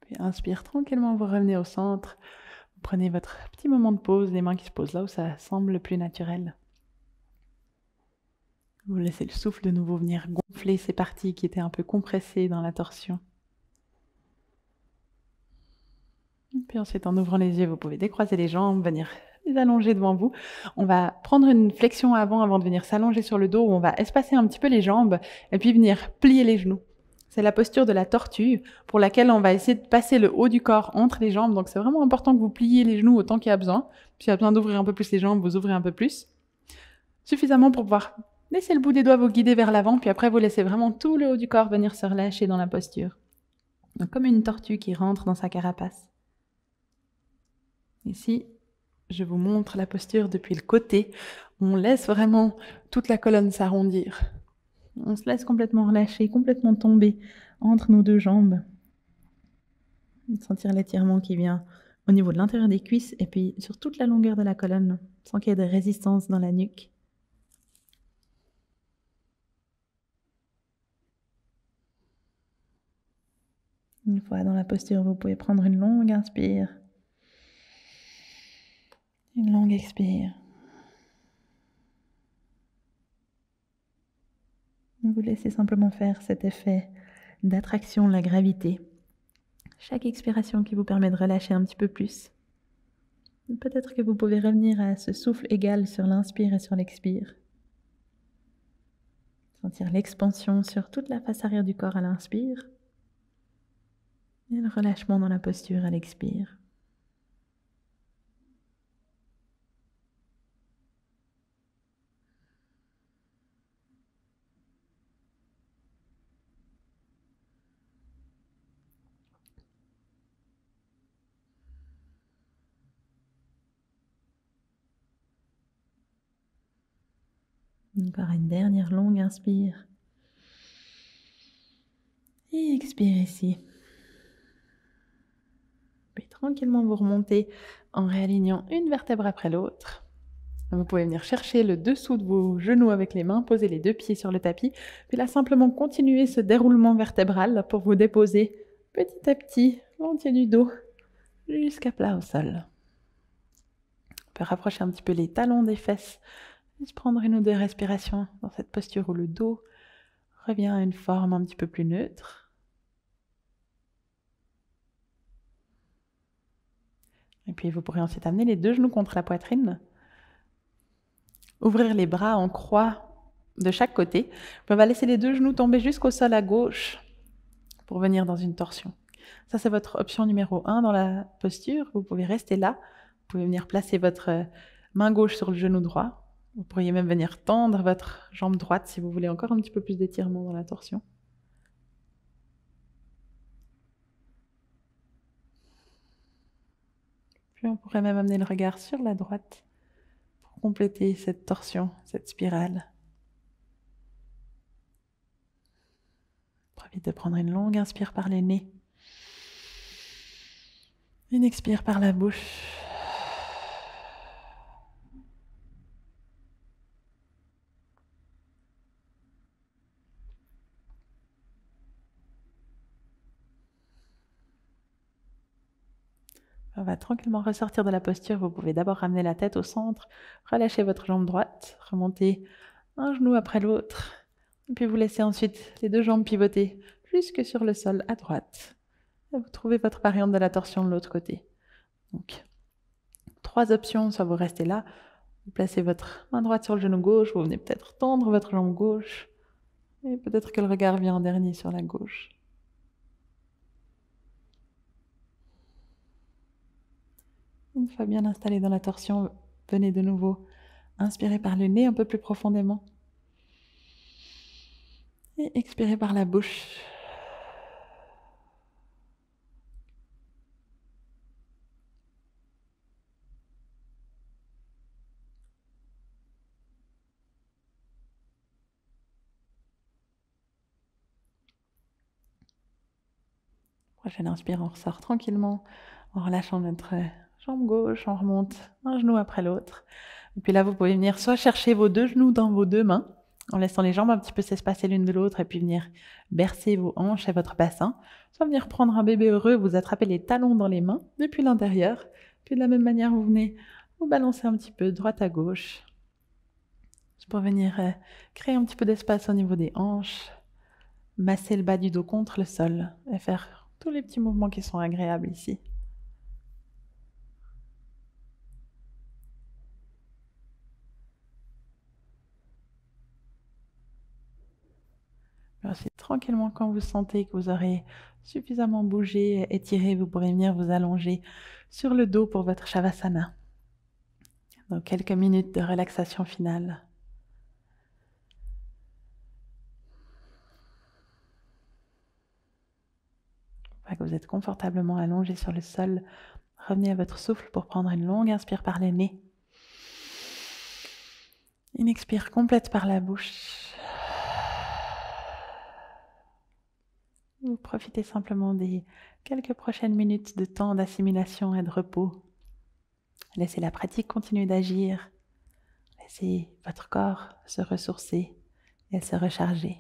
Puis inspire tranquillement, vous revenez au centre. Vous prenez votre petit moment de pause, les mains qui se posent là où ça semble le plus naturel. Vous laissez le souffle de nouveau venir gonfler ces parties qui étaient un peu compressées dans la torsion. Puis ensuite, en ouvrant les yeux, vous pouvez décroiser les jambes, venir les allonger devant vous. On va prendre une flexion avant de venir s'allonger sur le dos, où on va espacer un petit peu les jambes et puis venir plier les genoux. C'est la posture de la tortue pour laquelle on va essayer de passer le haut du corps entre les jambes. Donc c'est vraiment important que vous pliez les genoux autant qu'il y a besoin. Puis il y a besoin d'ouvrir un peu plus les jambes, vous ouvrez un peu plus. Suffisamment pour pouvoir laisser le bout des doigts vous guider vers l'avant, puis après vous laissez vraiment tout le haut du corps venir se relâcher dans la posture. Donc, comme une tortue qui rentre dans sa carapace. Ici, je vous montre la posture depuis le côté. On laisse vraiment toute la colonne s'arrondir. On se laisse complètement relâcher, complètement tomber entre nos deux jambes. Sentir l'étirement qui vient au niveau de l'intérieur des cuisses et puis sur toute la longueur de la colonne, sans qu'il y ait de résistance dans la nuque. Une fois dans la posture, vous pouvez prendre une longue inspire, une longue expire. Vous laissez simplement faire cet effet d'attraction de la gravité. Chaque expiration qui vous permet de relâcher un petit peu plus. Peut-être que vous pouvez revenir à ce souffle égal sur l'inspire et sur l'expire. Sentir l'expansion sur toute la face arrière du corps à l'inspire et le relâchement dans la posture à l'expire. Encore une dernière longue inspire. Et expire ici. Puis tranquillement vous remontez en réalignant une vertèbre après l'autre. Vous pouvez venir chercher le dessous de vos genoux avec les mains, poser les deux pieds sur le tapis, puis là simplement continuer ce déroulement vertébral pour vous déposer petit à petit l'entier du dos jusqu'à plat au sol. On peut rapprocher un petit peu les talons des fesses, juste prendre une ou deux respirations dans cette posture où le dos revient à une forme un petit peu plus neutre. Et puis vous pourrez ensuite amener les deux genoux contre la poitrine. Ouvrir les bras en croix de chaque côté. Puis on va laisser les deux genoux tomber jusqu'au sol à gauche pour venir dans une torsion. Ça, c'est votre option numéro 1 dans la posture. Vous pouvez rester là. Vous pouvez venir placer votre main gauche sur le genou droit. Vous pourriez même venir tendre votre jambe droite si vous voulez encore un petit peu plus d'étirement dans la torsion. Puis on pourrait même amener le regard sur la droite pour compléter cette torsion, cette spirale. Profitez de prendre une longue inspire par les nez. Une expire par la bouche. On va tranquillement ressortir de la posture. Vous pouvez d'abord ramener la tête au centre, relâcher votre jambe droite, remonter un genou après l'autre, et puis vous laissez ensuite les deux jambes pivoter jusque sur le sol à droite. Et vous trouvez votre variante de la torsion de l'autre côté. Donc, 3 options, soit vous restez là, vous placez votre main droite sur le genou gauche, vous venez peut-être tendre votre jambe gauche, et peut-être que le regard vient en dernier sur la gauche. Une fois bien installé dans la torsion, venez de nouveau inspirer par le nez un peu plus profondément. Et expirez par la bouche. Prochaine inspire, on ressort tranquillement en relâchant notre jambe gauche, on remonte un genou après l'autre. Et puis là, vous pouvez venir soit chercher vos deux genoux dans vos deux mains, en laissant les jambes un petit peu s'espacer l'une de l'autre, et puis venir bercer vos hanches et votre bassin. Soit venir prendre un bébé heureux, vous attrapez les talons dans les mains depuis l'intérieur. Puis de la même manière, vous venez vous balancer un petit peu droite à gauche, pour venir créer un petit peu d'espace au niveau des hanches, masser le bas du dos contre le sol et faire tous les petits mouvements qui sont agréables ici. Ensuite, tranquillement, quand vous sentez que vous aurez suffisamment bougé, étiré, vous pourrez venir vous allonger sur le dos pour votre Shavasana. Donc, quelques minutes de relaxation finale. Une fois que vous êtes confortablement allongé sur le sol, revenez à votre souffle pour prendre une longue inspire par le nez. Une expire complète par la bouche. Vous profitez simplement des quelques prochaines minutes de temps d'assimilation et de repos. Laissez la pratique continuer d'agir. Laissez votre corps se ressourcer et se recharger.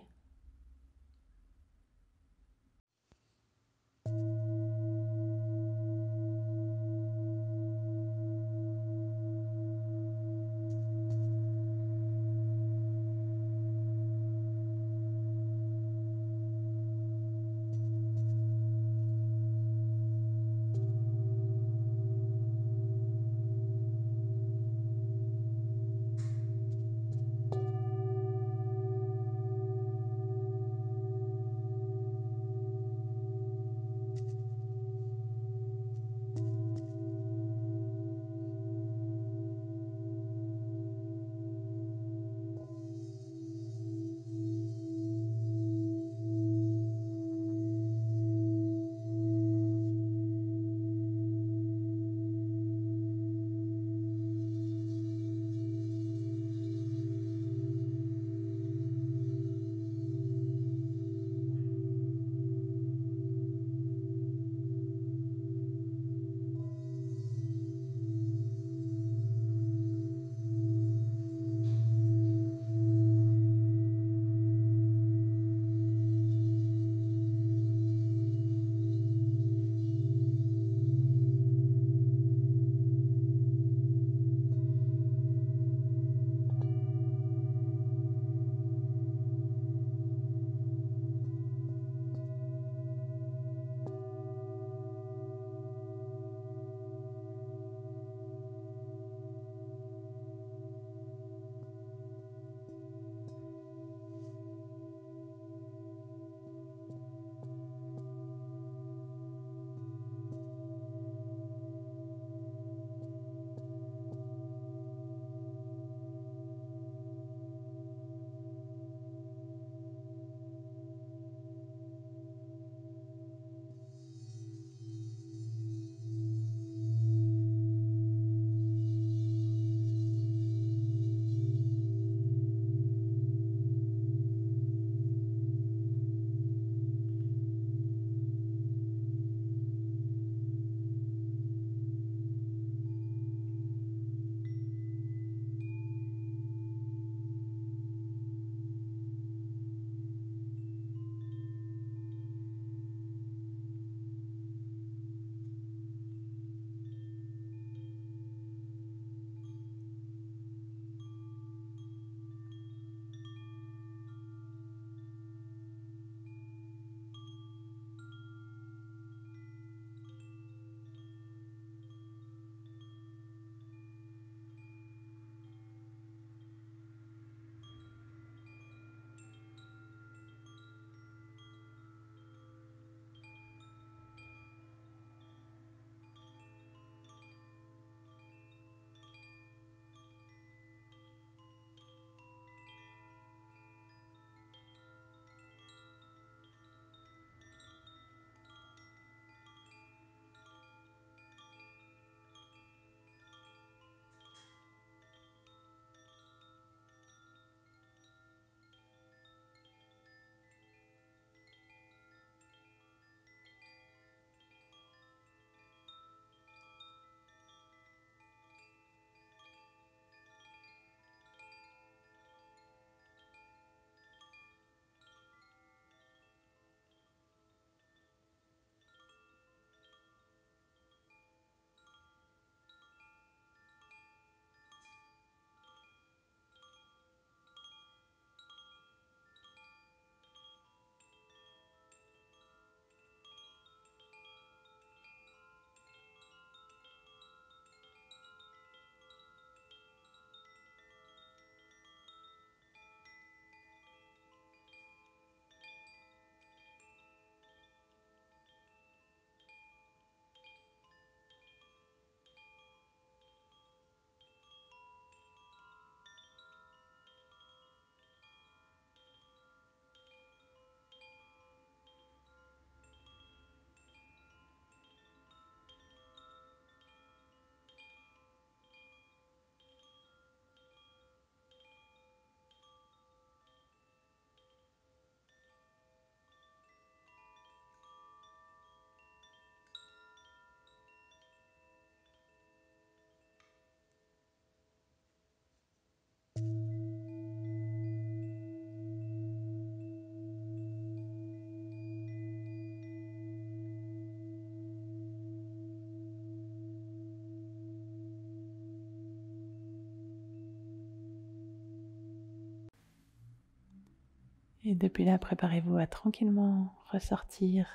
Et depuis là, préparez-vous à tranquillement ressortir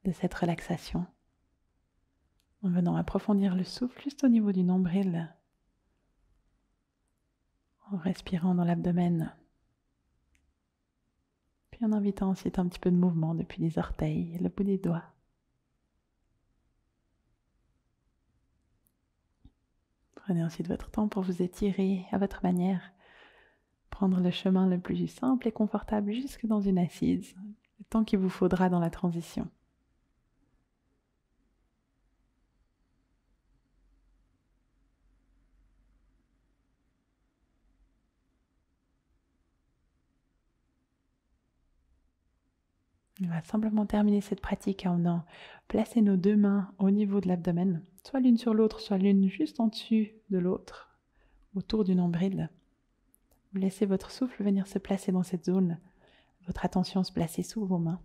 de cette relaxation en venant approfondir le souffle juste au niveau du nombril, en respirant dans l'abdomen, puis en invitant ensuite un petit peu de mouvement depuis les orteils et le bout des doigts. Prenez ensuite votre temps pour vous étirer à votre manière, prendre le chemin le plus simple et confortable jusque dans une assise, le temps qu'il vous faudra dans la transition. On va simplement terminer cette pratique en venant placer nos deux mains au niveau de l'abdomen, soit l'une sur l'autre, soit l'une juste en dessus de l'autre, autour du nombril. Vous laissez votre souffle venir se placer dans cette zone, votre attention se placer sous vos mains.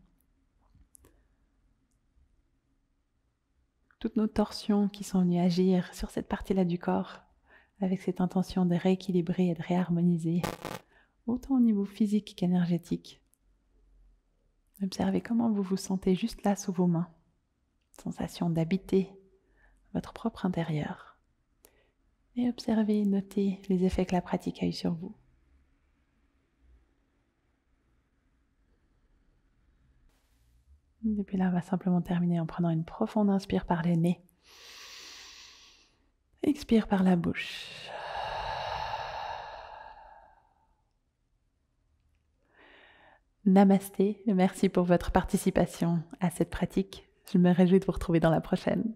Toutes nos torsions qui sont venues agir sur cette partie-là du corps, avec cette intention de rééquilibrer et de réharmoniser, autant au niveau physique qu'énergétique. Observez comment vous vous sentez juste là sous vos mains. Sensation d'habiter votre propre intérieur. Et observez, notez les effets que la pratique a eu sur vous. Depuis là, on va simplement terminer en prenant une profonde inspire par le nez. Expire par la bouche. Namasté, merci pour votre participation à cette pratique. Je me réjouis de vous retrouver dans la prochaine.